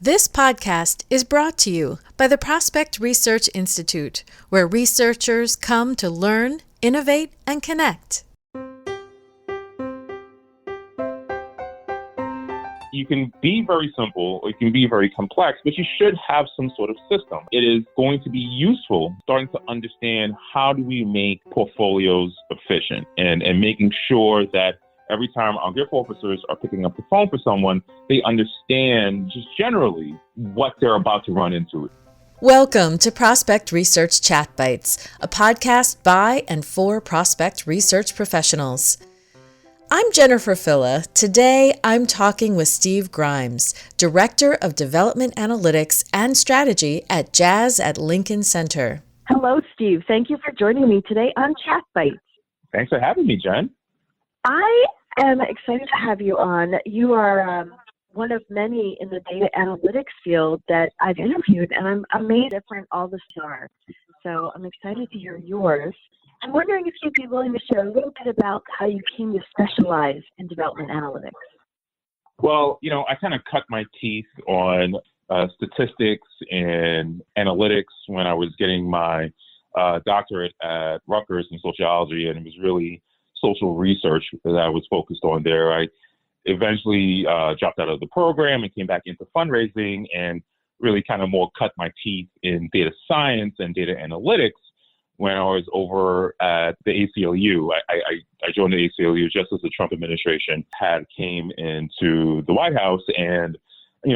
This podcast is brought to you by the Prospect Research Institute, where researchers come to learn, innovate, and connect. You can be very simple, or you can be very complex, but you should have some sort of system. It is going to be useful starting to understand how do we make portfolios efficient and making sure that every time our gift officers are picking up the phone for someone, they understand just generally what they're about to run into. Welcome to Prospect Research Chat Bites, a podcast by and for prospect research professionals. I'm Jennifer Filla. Today, I'm talking with Steve Grimes, Director of Development Analytics and Strategy at Jazz at Lincoln Center. Hello, Steve. Thank you for joining me today on Chat Bites. Thanks for having me, Jen. I am excited to have you on. You are one of many in the data analytics field that I've interviewed, and I'm amazed how different all the are. So I'm excited to hear yours. I'm wondering if you'd be willing to share a little bit about how you came to specialize in development analytics. Well, I kind of cut my teeth on statistics and analytics when I was getting my doctorate at Rutgers in sociology, and it was really social research that I was focused on there. I eventually dropped out of the program and came back into fundraising and really kind of more cut my teeth in data science and data analytics when I was over at the ACLU. I joined the ACLU just as the Trump administration came into the White House, and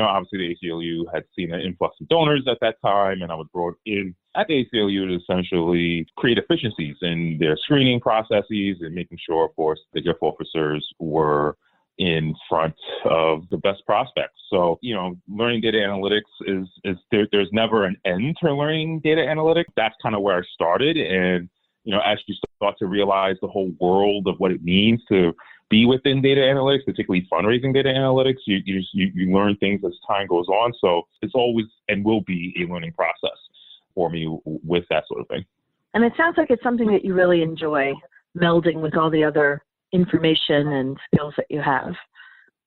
obviously the ACLU had seen an influx of donors at that time, and I was brought in at the ACLU to essentially create efficiencies in their screening processes and making sure, of course, the gift officers were in front of the best prospects. So, learning data analytics is there's never an end to learning data analytics. That's kind of where I started. And, as you start to realize the whole world of what it means to be within data analytics, particularly fundraising data analytics, you learn things as time goes on. So it's always and will be a learning process for me with that sort of thing. And it sounds like it's something that you really enjoy melding with all the other information and skills that you have.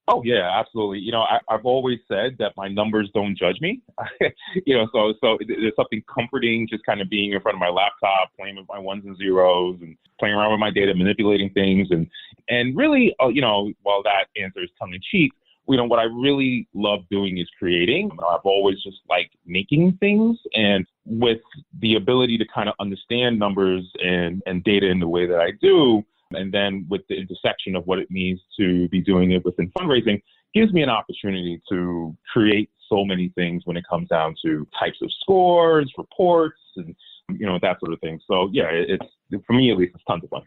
Oh, yeah, absolutely. I've always said that my numbers don't judge me. So there's something comforting just kind of being in front of my laptop, playing with my ones and zeros and playing around with my data, manipulating things. And really, while that answer is tongue in cheek, what I really love doing is creating. I've always just liked making things, and with the ability to kind of understand numbers and data in the way that I do, and then with the intersection of what it means to be doing it within fundraising, gives me an opportunity to create so many things when it comes down to types of scores, reports, and that sort of thing. So yeah, it's for me at least, it's tons of fun.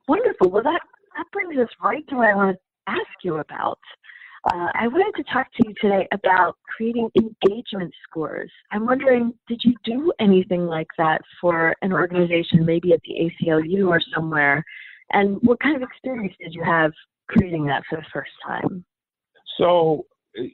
Wonderful. Well, that brings us right to what I want to ask you about. I wanted to talk to you today about creating engagement scores. I'm wondering, did you do anything like that for an organization, maybe at the ACLU or somewhere? And what kind of experience did you have creating that for the first time? So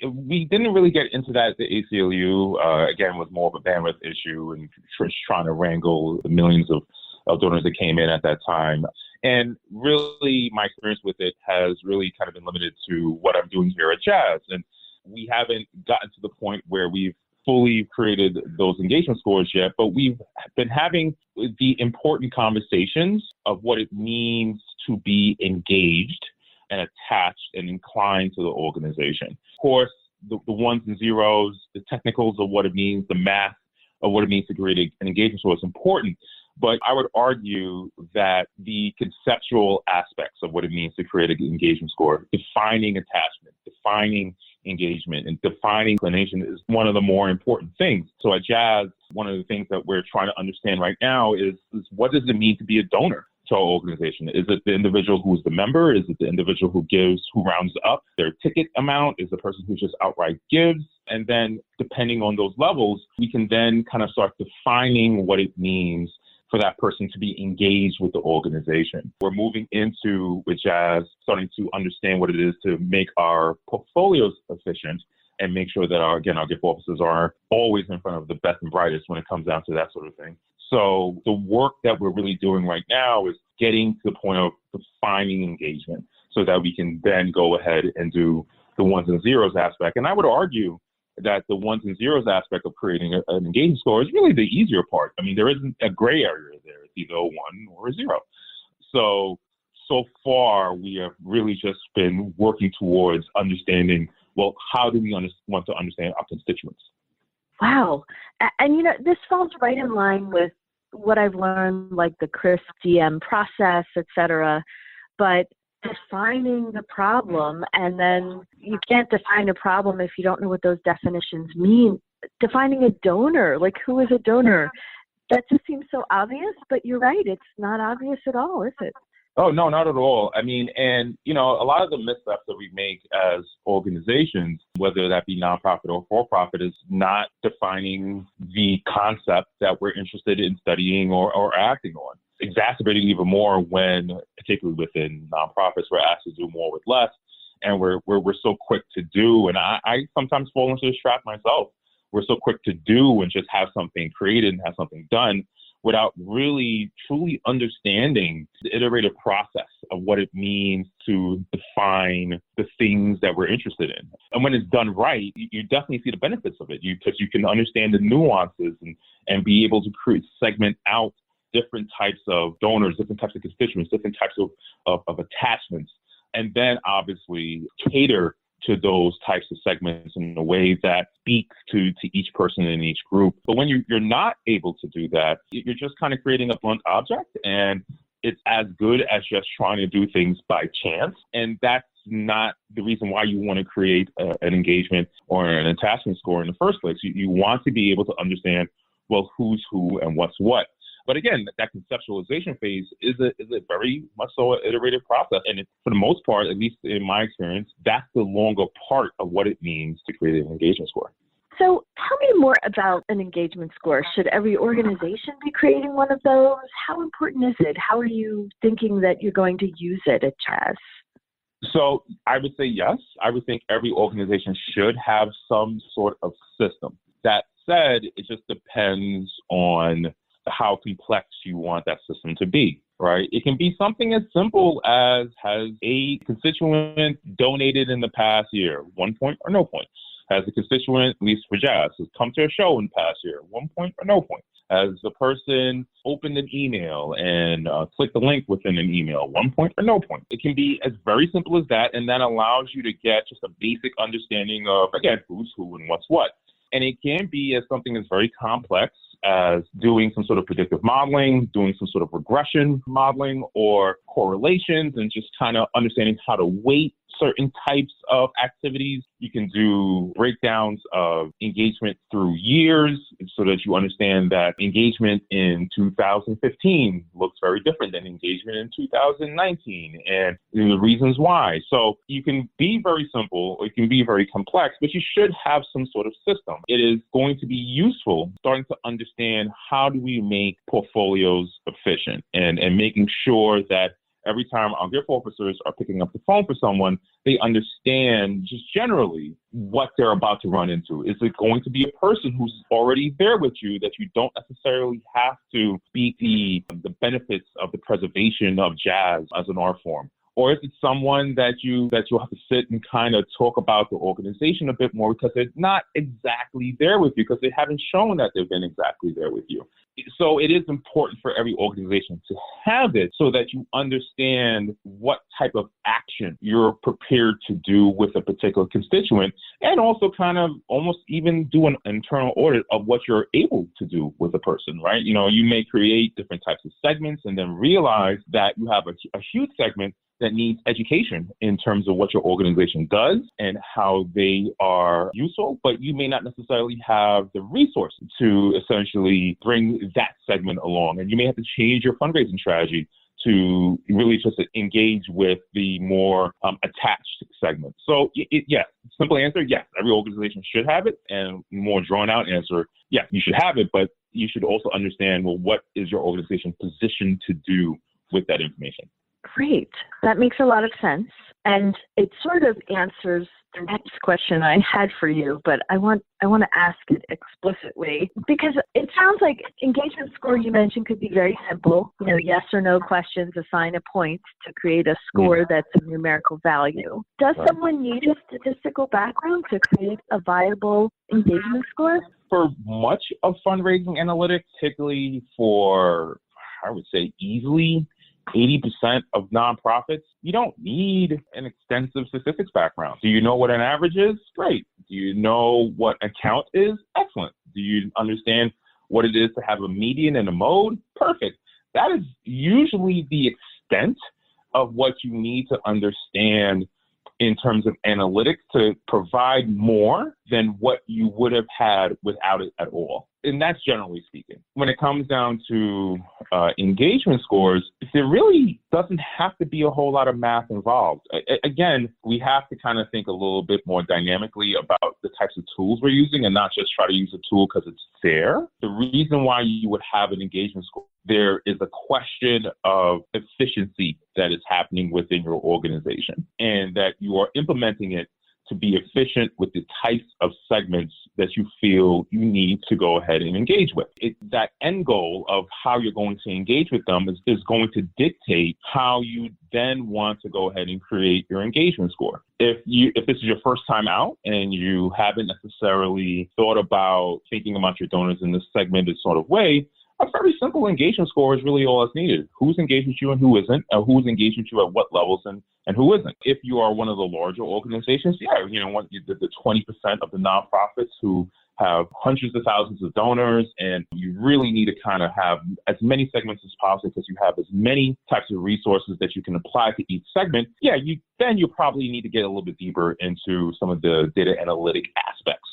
we didn't really get into that at the ACLU. Again, with more of a bandwidth issue and just trying to wrangle the millions of donors that came in at that time. And really, my experience with it has really kind of been limited to what I'm doing here at Jazz. And we haven't gotten to the point where we've fully created those engagement scores yet, but we've been having the important conversations of what it means to be engaged and attached and inclined to the organization. Of course, the ones and zeros, the technicals of what it means, the math of what it means to create an engagement score is important. But I would argue that the conceptual aspects of what it means to create an engagement score, defining attachment, defining engagement, and defining inclination is one of the more important things. So at Jazz, one of the things that we're trying to understand right now is what does it mean to be a donor to our organization? Is it the individual who's the member? Is it the individual who rounds up their ticket amount? Is the person who just outright gives? And then depending on those levels, we can then kind of start defining what it means for that person to be engaged with the organization. We're moving into, with Jazz, starting to understand what it is to make our portfolios efficient and make sure that our gift officers are always in front of the best and brightest when it comes down to that sort of thing. So the work that we're really doing right now is getting to the point of defining engagement so that we can then go ahead and do the ones and zeros aspect. And I would argue that the ones and zeros aspect of creating an engagement score is really the easier part. I mean, there isn't a gray area there. It's either a 1 or a 0. So far, we have really just been working towards understanding, well, how do we want to understand our constituents? Wow. And, this falls right in line with what I've learned, like the CRISP DM process, et cetera. But defining the problem, and then you can't define a problem if you don't know what those definitions mean. Defining a donor, like who is a donor? That just seems so obvious, but you're right. It's not obvious at all, is it? Oh, no, not at all. I mean, and, a lot of the missteps that we make as organizations, whether that be nonprofit or for-profit, is not defining the concept that we're interested in studying or acting on. Exacerbating even more when, particularly within nonprofits, we're asked to do more with less, and we're so quick to do. And I sometimes fall into this trap myself. We're so quick to do and just have something created and have something done without really truly understanding the iterative process of what it means to define the things that we're interested in. And when it's done right, you definitely see the benefits of it, because you can understand the nuances and be able to segment out different types of donors, different types of constituents, different types of attachments, and then obviously cater to those types of segments in a way that speaks to each person in each group. But when you're not able to do that, you're just kind of creating a blunt object, and it's as good as just trying to do things by chance. And that's not the reason why you want to create an engagement or an attachment score in the first place. You want to be able to understand, well, who's who and what's what. But again, that conceptualization phase is a very much so an iterative process. And for the most part, at least in my experience, that's the longer part of what it means to create an engagement score. So tell me more about an engagement score. Should every organization be creating one of those? How important is it? How are you thinking that you're going to use it at Jazz? So I would say yes. I would think every organization should have some sort of system. That said, it just depends on how complex you want that system to be, right? It can be something as simple as, has a constituent donated in the past year, 1 point or no point? Has the constituent, at least for Jazz, has come to a show in the past year, 1 point or no point? Has the person opened an email and clicked the link within an email, 1 point or no point? It can be as very simple as that, and that allows you to get just a basic understanding of, again, who's who and what's what. And it can be as something that's very complex as doing some sort of predictive modeling, doing some sort of regression modeling or correlations, and just kind of understanding how to weight certain types of activities. You can do breakdowns of engagement through years so that you understand that engagement in 2015 looks very different than engagement in 2019 and the reasons why. So you can be very simple, or you can be very complex, but you should have some sort of system. It is going to be useful starting to understand how do we make portfolios efficient and making sure that every time our gift officers are picking up the phone for someone, they understand just generally what they're about to run into. Is it going to be a person who's already there with you that you don't necessarily have to speak the benefits of the preservation of jazz as an art form? Or is it someone that you'll have to sit and kind of talk about the organization a bit more because they're not exactly there with you, because they haven't shown that they've been exactly there with you. So it is important for every organization to have it so that you understand what type of action you're prepared to do with a particular constituent, and also kind of almost even do an internal audit of what you're able to do with a person, right? You know, you may create different types of segments and then realize that you have a huge segment that needs education in terms of what your organization does and how they are useful, but you may not necessarily have the resources to essentially bring that segment along. And you may have to change your fundraising strategy to really just engage with the more attached segments. So yes, simple answer, yes, every organization should have it. And more drawn out answer, yes, you should have it, but you should also understand, well, what is your organization positioned to do with that information? Great. That makes a lot of sense. And it sort of answers the next question I had for you, but I want to ask it explicitly because it sounds like engagement score you mentioned could be very simple. Yes or no questions, assign a point to create a score that's of numerical value. Does someone need a statistical background to create a viable engagement score? For much of fundraising analytics, particularly for, I would say, easily 80% of nonprofits, you don't need an extensive statistics background. Do you know what an average is? Great. Do you know what a count is? Excellent. Do you understand what it is to have a median and a mode? Perfect. That is usually the extent of what you need to understand in terms of analytics to provide more than what you would have had without it at all. And that's generally speaking. When it comes down to engagement scores, there really doesn't have to be a whole lot of math involved. Again, we have to kind of think a little bit more dynamically about the types of tools we're using and not just try to use a tool because it's there. The reason why you would have an engagement score, there is a question of efficiency that is happening within your organization and that you are implementing it to be efficient with the types of segments that you feel you need to go ahead and engage with. That end goal of how you're going to engage with them is going to dictate how you then want to go ahead and create your engagement score. If this is your first time out and you haven't necessarily thought about thinking about your donors in this segmented sort of way, a very simple engagement score is really all that's needed. Who's engaged with you and who isn't, who's engaged with you at what levels and who isn't. If you are one of the larger organizations, the 20% of the nonprofits who have hundreds of thousands of donors, and you really need to kind of have as many segments as possible because you have as many types of resources that you can apply to each segment. You probably need to get a little bit deeper into some of the data analytic aspects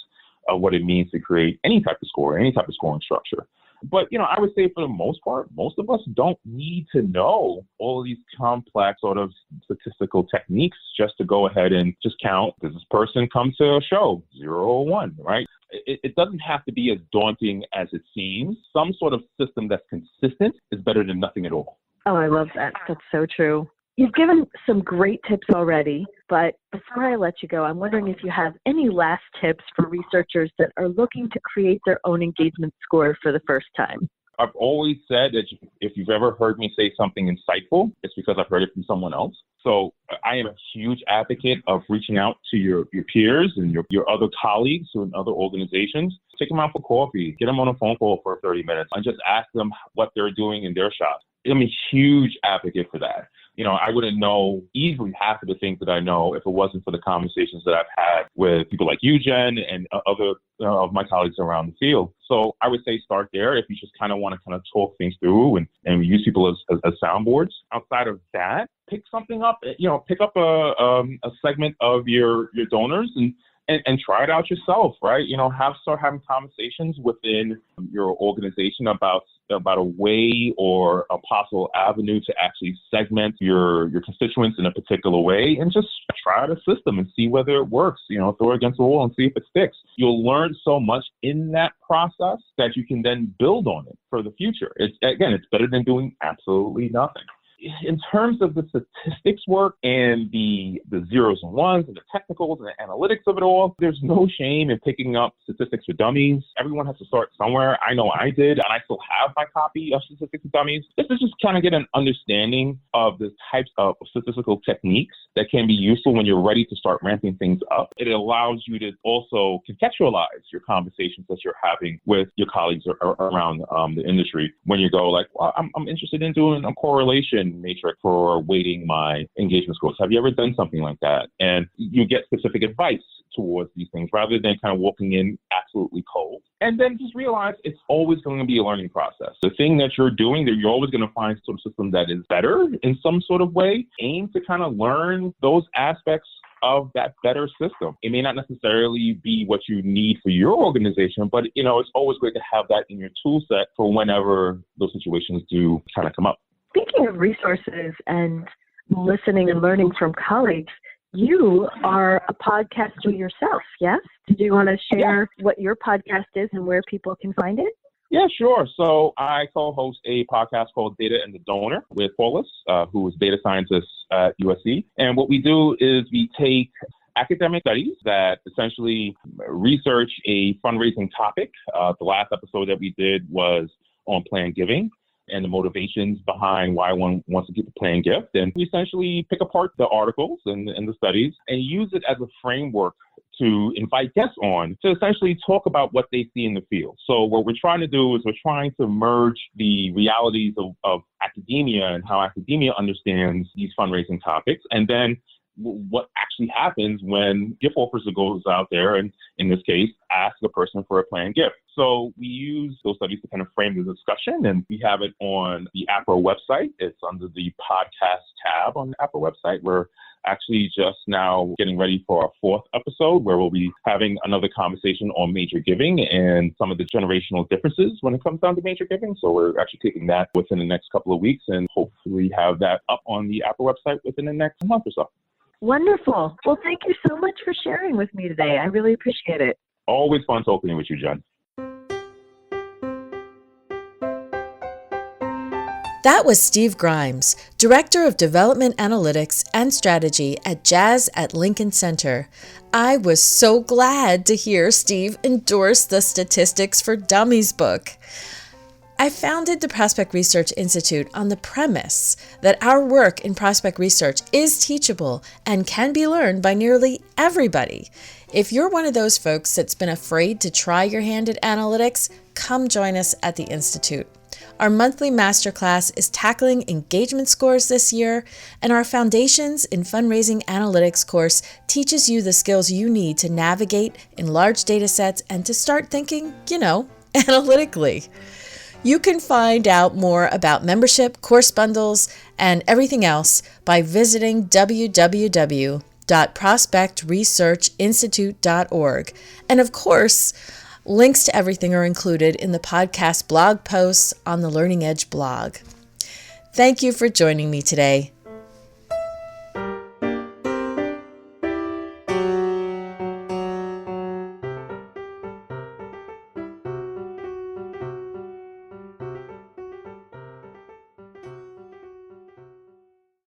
of what it means to create any type of score, any type of scoring structure. But, I would say for the most part, most of us don't need to know all of these complex sort of statistical techniques just to go ahead and just count, does this person come to a show, 0 or 1, right? It doesn't have to be as daunting as it seems. Some sort of system that's consistent is better than nothing at all. Oh, I love that. That's so true. You've given some great tips already, but before I let you go, I'm wondering if you have any last tips for researchers that are looking to create their own engagement score for the first time. I've always said that if you've ever heard me say something insightful, it's because I've heard it from someone else. So I am a huge advocate of reaching out to your peers and your other colleagues in other organizations. Take them out for coffee, get them on a phone call for 30 minutes, and just ask them what they're doing in their shop. I'm a huge advocate for that. I wouldn't know easily half of the things that I know if it wasn't for the conversations that I've had with people like you, Jen, and other of my colleagues around the field. So I would say start there if you just kind of want to kind of talk things through and use people as soundboards. Outside of that, pick something up, pick up a segment of your donors and try it out yourself, right? Start having conversations within your organization about a way or a possible avenue to actually segment your constituents in a particular way and just try out a system and see whether it works, throw it against the wall and see if it sticks. You'll learn so much in that process that you can then build on it for the future. It's better than doing absolutely nothing. In terms of the statistics work and the zeros and ones and the technicals and the analytics of it all, there's no shame in picking up Statistics for Dummies. Everyone has to start somewhere. I know I did, and I still have my copy of Statistics for Dummies. This is just kind of get an understanding of the types of statistical techniques that can be useful when you're ready to start ramping things up. It allows you to also contextualize your conversations that you're having with your colleagues around the industry. When you go like, well, I'm interested in doing a correlation matrix for weighting my engagement scores. Have you ever done something like that? And you get specific advice towards these things rather than kind of walking in absolutely cold. And then just realize it's always going to be a learning process. The thing that you're doing, that you're always going to find some system that is better in some sort of way. Aim to kind of learn those aspects of that better system. It may not necessarily be what you need for your organization, but it's always great to have that in your tool set for whenever those situations do kind of come up. Speaking of resources and listening and learning from colleagues, you are a podcaster yourself, yes? Did you want to share what your podcast is and where people can find it? Yeah, sure. So I co-host a podcast called Data and the Donor with Paulus, who is data scientist at USC. And what we do is we take academic studies that essentially research a fundraising topic. The last episode that we did was on planned giving and the motivations behind why one wants to give a planned gift. And we essentially pick apart the articles and the studies and use it as a framework to invite guests on to essentially talk about what they see in the field. So what we're trying to do is we're trying to merge the realities of academia and how academia understands these fundraising topics, and then what actually happens when gift officer goes out there and, in this case, ask a person for a planned gift. So we use those studies to kind of frame the discussion, and we have it on the APRA website. It's under the podcast tab on the APRA website. We're actually just now getting ready for our fourth episode, where we'll be having another conversation on major giving and some of the generational differences when it comes down to major giving. So we're actually taking that within the next couple of weeks and hopefully have that up on the APRA website within the next month or so. Wonderful. Well, thank you so much for sharing with me today. I really appreciate it. Always fun talking with you, Jen. That was Steve Grimes, Director of Development Analytics and Strategy at Jazz at Lincoln Center. I was so glad to hear Steve endorse the Statistics for Dummies book. I founded the Prospect Research Institute on the premise that our work in prospect research is teachable and can be learned by nearly everybody. If you're one of those folks that's been afraid to try your hand at analytics, come join us at the Institute. Our monthly masterclass is tackling engagement scores this year, and our Foundations in Fundraising Analytics course teaches you the skills you need to navigate in large data sets and to start thinking, analytically. You can find out more about membership, course bundles, and everything else by visiting www.prospectresearchinstitute.org. And of course, links to everything are included in the podcast blog posts on the Learning Edge blog. Thank you for joining me today.